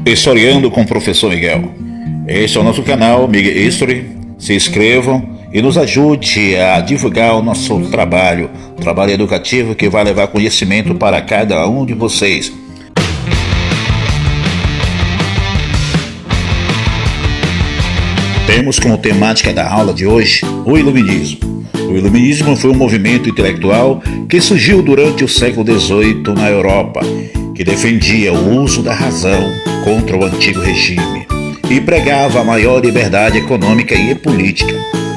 Historiando com o Professor Miguel. Este é o nosso canal Miguel History. Se inscrevam e nos ajude a divulgar o nosso trabalho educativo que vai levar conhecimento para cada um de vocês. Temos como temática da aula de hoje o Iluminismo. O Iluminismo foi um movimento intelectual que surgiu durante o século XVIII na Europa, que defendia o uso da razão contra o antigo regime e pregava a maior liberdade econômica e política.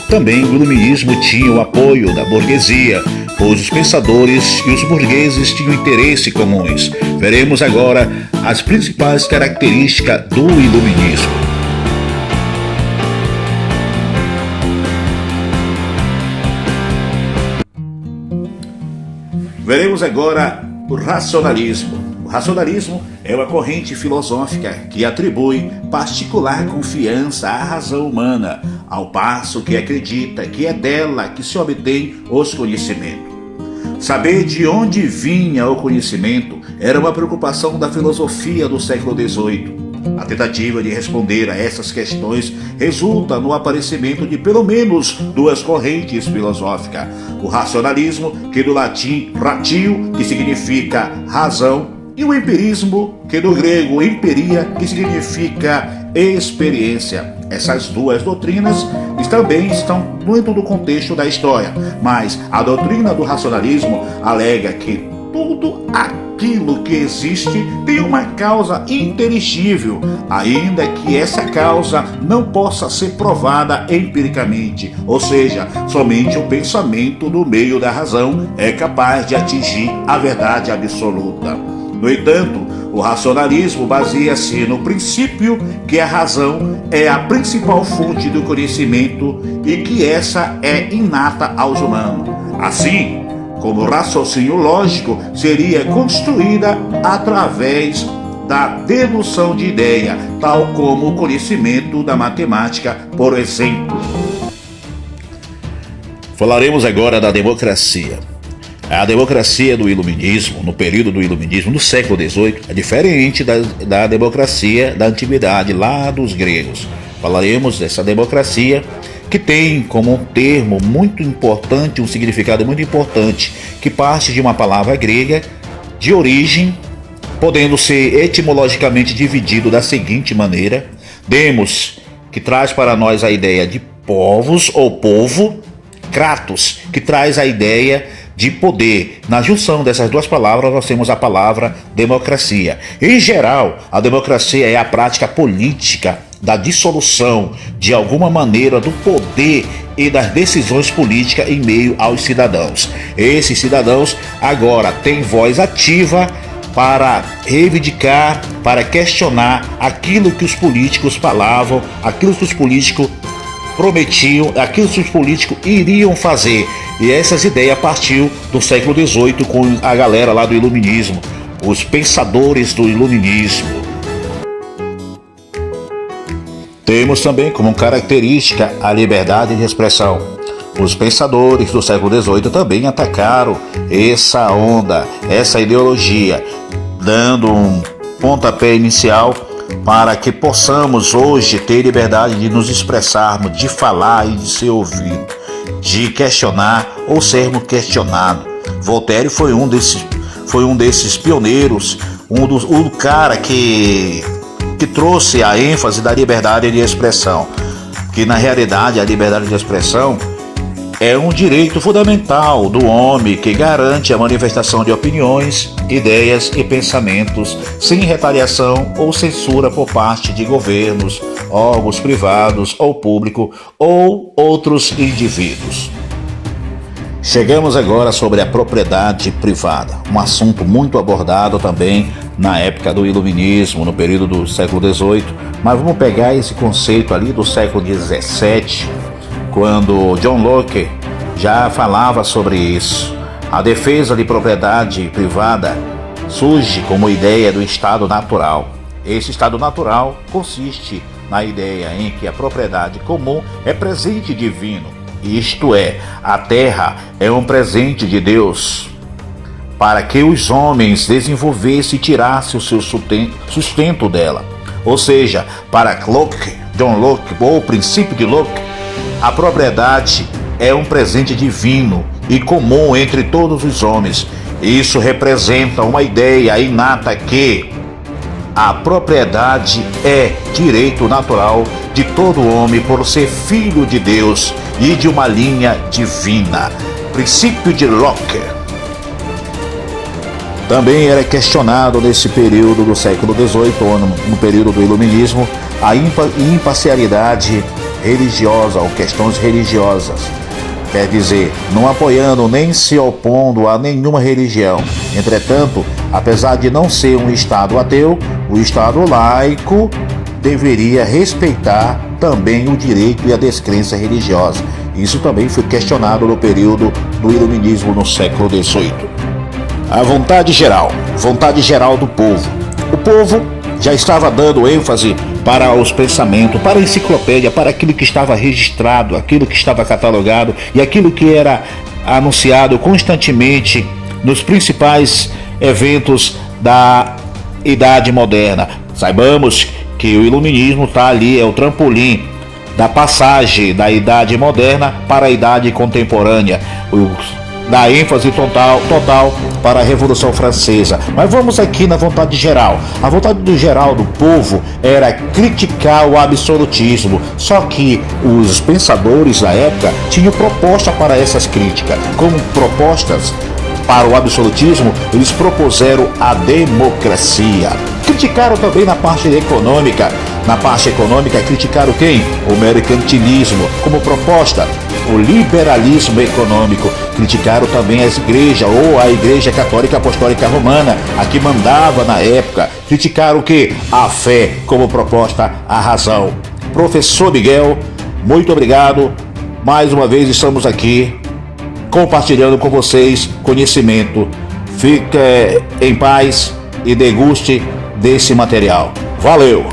Também o Iluminismo tinha o apoio da burguesia, pois os pensadores e os burgueses tinham interesses comuns. Veremos agora as principais características do Iluminismo. Veremos agora o racionalismo. O racionalismo é uma corrente filosófica que atribui particular confiança à razão humana, ao passo que acredita que é dela que se obtém os conhecimentos. Saber de onde vinha o conhecimento era uma preocupação da filosofia do século XVIII. A tentativa de responder a essas questões resulta no aparecimento de pelo menos duas correntes filosóficas. O racionalismo, que do latim ratio, que significa razão, e o empirismo, que do grego empiria, que significa experiência. Essas duas doutrinas também estão muito no contexto da história, mas a doutrina do racionalismo alega que tudo aquilo que existe tem uma causa inteligível, ainda que essa causa não possa ser provada empiricamente, ou seja, somente o pensamento no meio da razão é capaz de atingir a verdade absoluta. No entanto, o racionalismo baseia-se no princípio que a razão é a principal fonte do conhecimento e que essa é inata aos humanos. Assim, como o raciocínio lógico seria construída através da dedução de ideia, tal como o conhecimento da matemática, por exemplo. Falaremos agora da democracia. A democracia do Iluminismo, no período do Iluminismo, no século XVIII, é diferente da democracia da antiguidade, lá dos gregos. Falaremos dessa democracia que tem como um termo muito importante, um significado muito importante, que parte de uma palavra grega de origem, podendo ser etimologicamente dividido da seguinte maneira: demos, que traz para nós a ideia de povos ou povo, kratos, que traz a ideia de poder. Na junção dessas duas palavras nós temos a palavra democracia. Em geral, a democracia é a prática política da dissolução, de alguma maneira, do poder e das decisões políticas em meio aos cidadãos. Esses cidadãos agora têm voz ativa para reivindicar, para questionar aquilo que os políticos falavam, aquilo que os políticos prometiam, aquilo que os políticos iriam fazer. E essas ideias partiu do século XVIII com a galera lá do Iluminismo, os pensadores do Iluminismo. Temos também como característica a liberdade de expressão. Os pensadores do século XVIII também atacaram essa onda, essa ideologia, dando um pontapé inicial para que possamos hoje ter liberdade de nos expressarmos, de falar e de ser ouvido, de questionar ou sermos questionados. Voltaire foi um desses pioneiros, um cara que trouxe a ênfase da liberdade de expressão, que na realidade a liberdade de expressão é um direito fundamental do homem que garante a manifestação de opiniões, ideias e pensamentos sem retaliação ou censura por parte de governos, órgãos privados ou público ou outros indivíduos. Chegamos agora sobre a propriedade privada, um assunto muito abordado também na época do Iluminismo, no período do século XVIII, mas vamos pegar esse conceito ali do século XVII, quando John Locke já falava sobre isso. A defesa de propriedade privada surge como ideia do estado natural. Esse estado natural consiste na ideia em que a propriedade comum é presente divino, isto é, a terra é um presente de Deus, para que os homens desenvolvessem e tirassem o seu sustento dela. Ou seja, para Locke, John Locke, ou o princípio de Locke, a propriedade é um presente divino e comum entre todos os homens. Isso representa uma ideia inata que a propriedade é direito natural de todo homem por ser filho de Deus e de uma linha divina. Princípio de Locke. Também era questionado nesse período do século XVIII, no período do Iluminismo, a imparcialidade religiosa ou questões religiosas. Quer dizer, não apoiando nem se opondo a nenhuma religião. Entretanto, apesar de não ser um Estado ateu, o Estado laico deveria respeitar também o direito e a descrença religiosa. Isso também foi questionado no período do Iluminismo no século XVIII. A vontade geral do povo. O povo já estava dando ênfase para os pensamentos, para a enciclopédia, para aquilo que estava registrado, aquilo que estava catalogado e aquilo que era anunciado constantemente nos principais eventos da Idade Moderna. Saibamos que o Iluminismo está ali, é o trampolim da passagem da Idade Moderna para a Idade Contemporânea. Dá ênfase total para a Revolução Francesa. Mas vamos aqui na vontade geral. A vontade geral do povo era criticar o absolutismo. Só que os pensadores da época tinham proposta para essas críticas. Como propostas para o absolutismo, eles propuseram a democracia. Criticaram também na parte econômica. Na parte econômica, criticaram quem? O mercantilismo como proposta. O liberalismo econômico. Criticaram também as igrejas, ou a Igreja Católica Apostólica Romana, a que mandava na época. Criticaram o que? A fé como proposta, a razão. Professor Miguel, muito obrigado. Mais uma vez estamos aqui compartilhando com vocês conhecimento. Fique em paz e deguste desse material. Valeu!